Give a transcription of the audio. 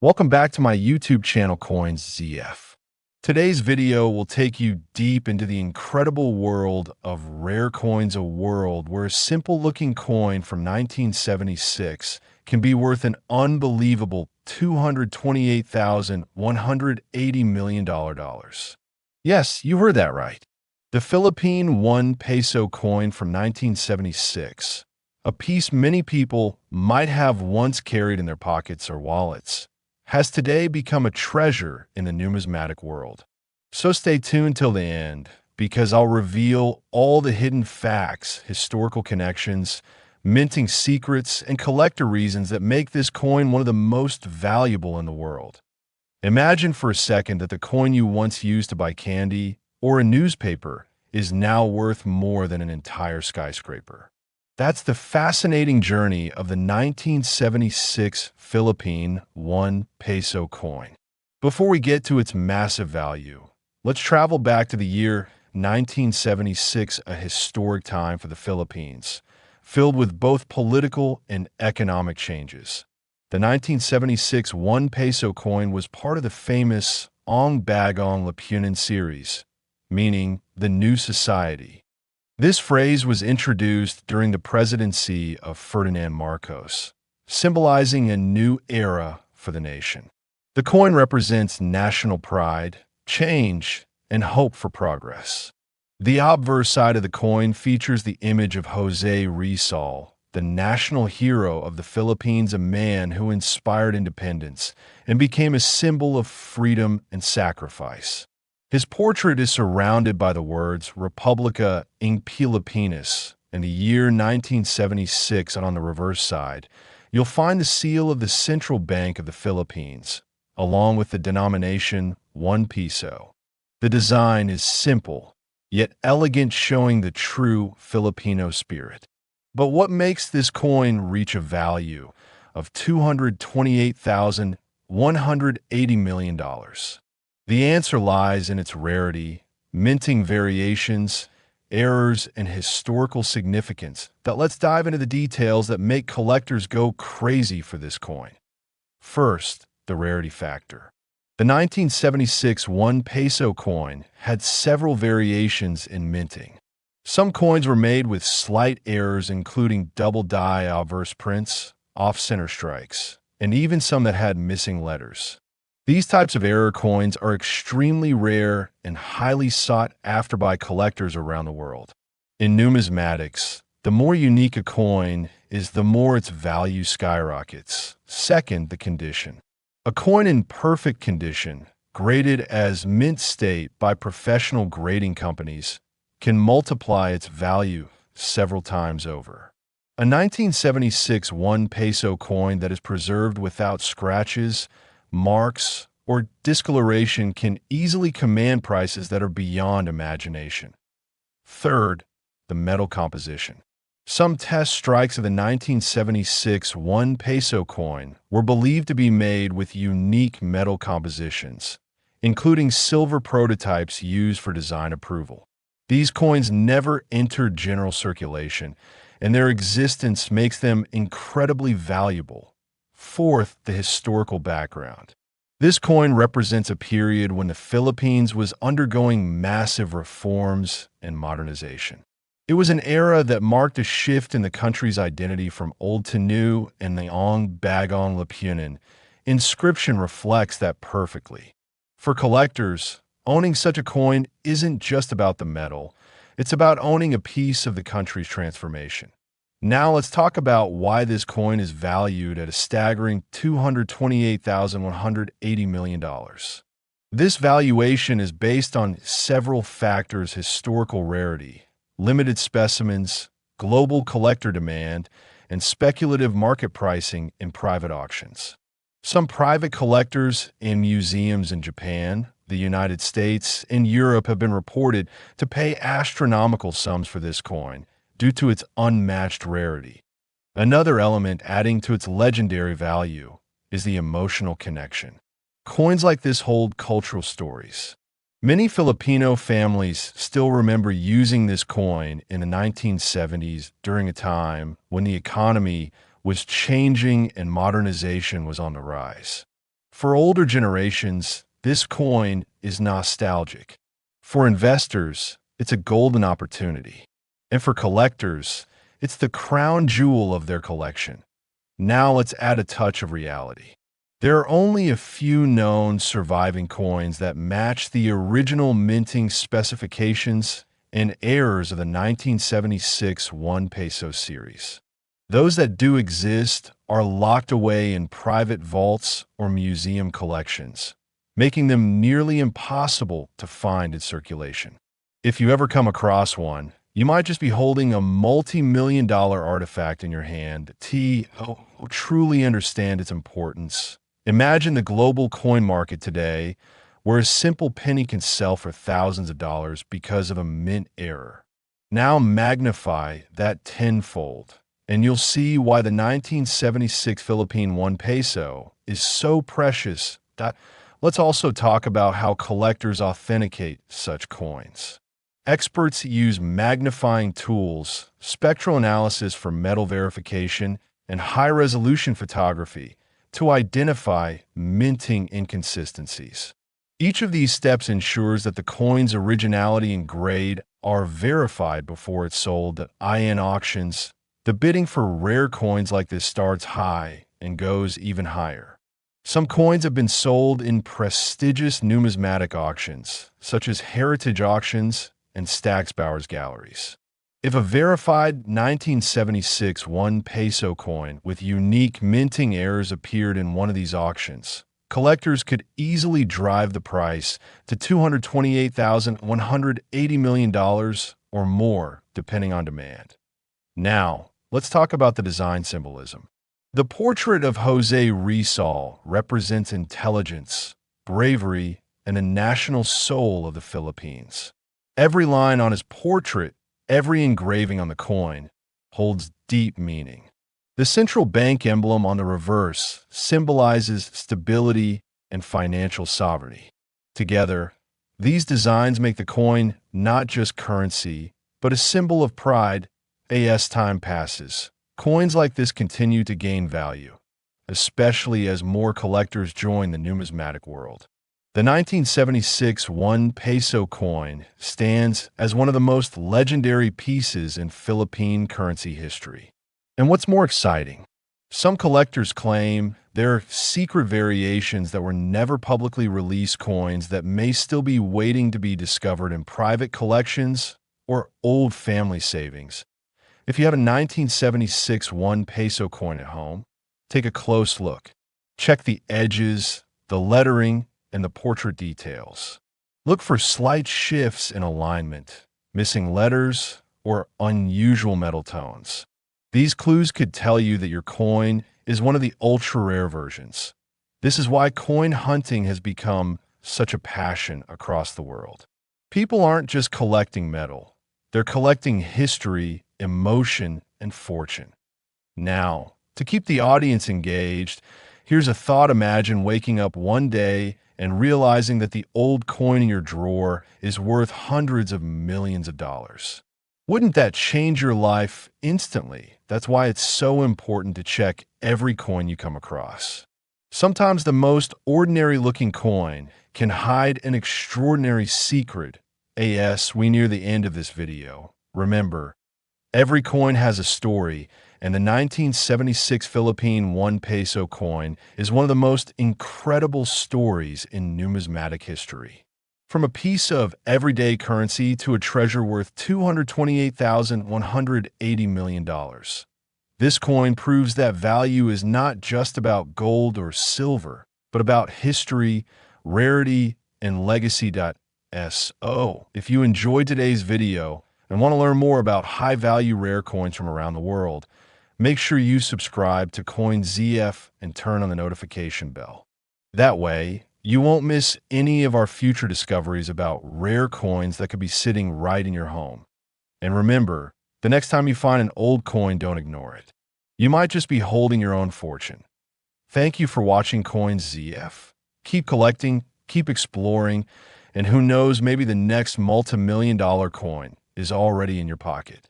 Welcome back to my YouTube channel, Coins ZF. Today's video will take you deep into the incredible world of rare coins, a world where a simple-looking coin from 1976 can be worth an unbelievable $228,180 million. Yes, you heard that right. The Philippine One Peso coin from 1976, a piece many people might have once carried in their pockets or wallets, has today become a treasure in the numismatic world. So stay tuned till the end, because I'll reveal all the hidden facts, historical connections, minting secrets, and collector reasons that make this coin one of the most valuable in the world. Imagine for a second that the coin you once used to buy candy or a newspaper is now worth more than an entire skyscraper. That's the fascinating journey of the 1976 Philippine One Peso coin. Before we get to its massive value, let's travel back to the year 1976, a historic time for the Philippines, filled with both political and economic changes. The 1976 One Peso coin was part of the famous Bagong Lipunan series, meaning the New Society. This phrase was introduced during the presidency of Ferdinand Marcos, symbolizing a new era for the nation. The coin represents national pride, change, and hope for progress. The obverse side of the coin features the image of Jose Rizal, the national hero of the Philippines, a man who inspired independence and became a symbol of freedom and sacrifice. His portrait is surrounded by the words Republica ng Pilipinas and the year 1976, and on the reverse side, you'll find the seal of the Central Bank of the Philippines, along with the denomination 1 peso. The design is simple, yet elegant, showing the true Filipino spirit. But what makes this coin reach a value of $228,180 million? The answer lies in its rarity, minting variations, errors, and historical significance. Let's dive into the details that make collectors go crazy for this coin. First, the rarity factor. The 1976 One Peso coin had several variations in minting. Some coins were made with slight errors, including double die obverse prints, off-center strikes, and even some that had missing letters. These types of error coins are extremely rare and highly sought after by collectors around the world. In numismatics, the more unique a coin is, the more its value skyrockets. Second, the condition. A coin in perfect condition, graded as mint state by professional grading companies, can multiply its value several times over. A 1976 One Peso coin that is preserved without scratches, marks, or discoloration can easily command prices that are beyond imagination. Third, the metal composition. Some test strikes of the 1976 One Peso coin were believed to be made with unique metal compositions, including silver prototypes used for design approval. These coins never entered general circulation, and their existence makes them incredibly valuable. Fourth, the historical background. This coin represents a period when the Philippines was undergoing massive reforms and modernization. It was an era that marked a shift in the country's identity from old to new, and the Bagong Lipunan inscription reflects that perfectly. For collectors, owning such a coin isn't just about the metal, it's about owning a piece of the country's transformation. Now let's talk about why this coin is valued at a staggering $228,180 million. This valuation is based on several factors: historical rarity, limited specimens, global collector demand, and speculative market pricing in private auctions. Some private collectors in museums in Japan, the United States, and Europe have been reported to pay astronomical sums for this coin due to its unmatched rarity. Another element adding to its legendary value is the emotional connection. Coins like this hold cultural stories. Many Filipino families still remember using this coin in the 1970s during a time when the economy was changing and modernization was on the rise. For older generations, this coin is nostalgic. For investors, it's a golden opportunity. And for collectors, it's the crown jewel of their collection. Now let's add a touch of reality. There are only a few known surviving coins that match the original minting specifications and errors of the 1976 One Peso series. Those that do exist are locked away in private vaults or museum collections, making them nearly impossible to find in circulation. If you ever come across one, you might just be holding a multi-million-dollar artifact in your hand. Truly understand its importance. Imagine the global coin market today, where a simple penny can sell for thousands of dollars because of a mint error. Now magnify that tenfold, and you'll see why the 1976 Philippine One Peso is so precious. Let's also talk about how collectors authenticate such coins. Experts use magnifying tools, spectral analysis for metal verification, and high-resolution photography to identify minting inconsistencies. Each of these steps ensures that the coin's originality and grade are verified before it's sold at IN auctions. The bidding for rare coins like this starts high and goes even higher. Some coins have been sold in prestigious numismatic auctions, such as heritage auctions and Stacksbauer's galleries. If a verified 1976 One Peso coin with unique minting errors appeared in one of these auctions, collectors could easily drive the price to $228,180 million or more, depending on demand. Now, let's talk about the design symbolism. The portrait of Jose Rizal represents intelligence, bravery, and the national soul of the Philippines. Every line on his portrait, every engraving on the coin, holds deep meaning. The central bank emblem on the reverse symbolizes stability and financial sovereignty. Together, these designs make the coin not just currency, but a symbol of pride. As time passes, coins like this continue to gain value, especially as more collectors join the numismatic world. The 1976 One Peso coin stands as one of the most legendary pieces in Philippine currency history. And what's more exciting, some collectors claim there are secret variations that were never publicly released coins that may still be waiting to be discovered in private collections or old family savings. If you have a 1976 One Peso coin at home, take a close look. Check the edges, the lettering, and the portrait details. Look for slight shifts in alignment, missing letters, or unusual metal tones. These clues could tell you that your coin is one of the ultra-rare versions. This is why coin hunting has become such a passion across the world. People aren't just collecting metal. They're collecting history, emotion, and fortune. Now, to keep the audience engaged, here's a thought. Imagine waking up one day and realizing that the old coin in your drawer is worth hundreds of millions of dollars. Wouldn't that change your life instantly? That's why it's so important to check every coin you come across. Sometimes the most ordinary-looking coin can hide an extraordinary secret. As we near the end of this video, remember, every coin has a story, and the 1976 Philippine One Peso coin is one of the most incredible stories in numismatic history. From a piece of everyday currency to a treasure worth $228,180 million. This coin proves that value is not just about gold or silver, but about history, rarity, and legacy. If you enjoyed today's video and want to learn more about high-value rare coins from around the world, make sure you subscribe to CoinZF and turn on the notification bell. That way, you won't miss any of our future discoveries about rare coins that could be sitting right in your home. And remember, the next time you find an old coin, don't ignore it. You might just be holding your own fortune. Thank you for watching CoinZF. Keep collecting, keep exploring, and who knows, maybe the next multi-million-dollar coin is already in your pocket.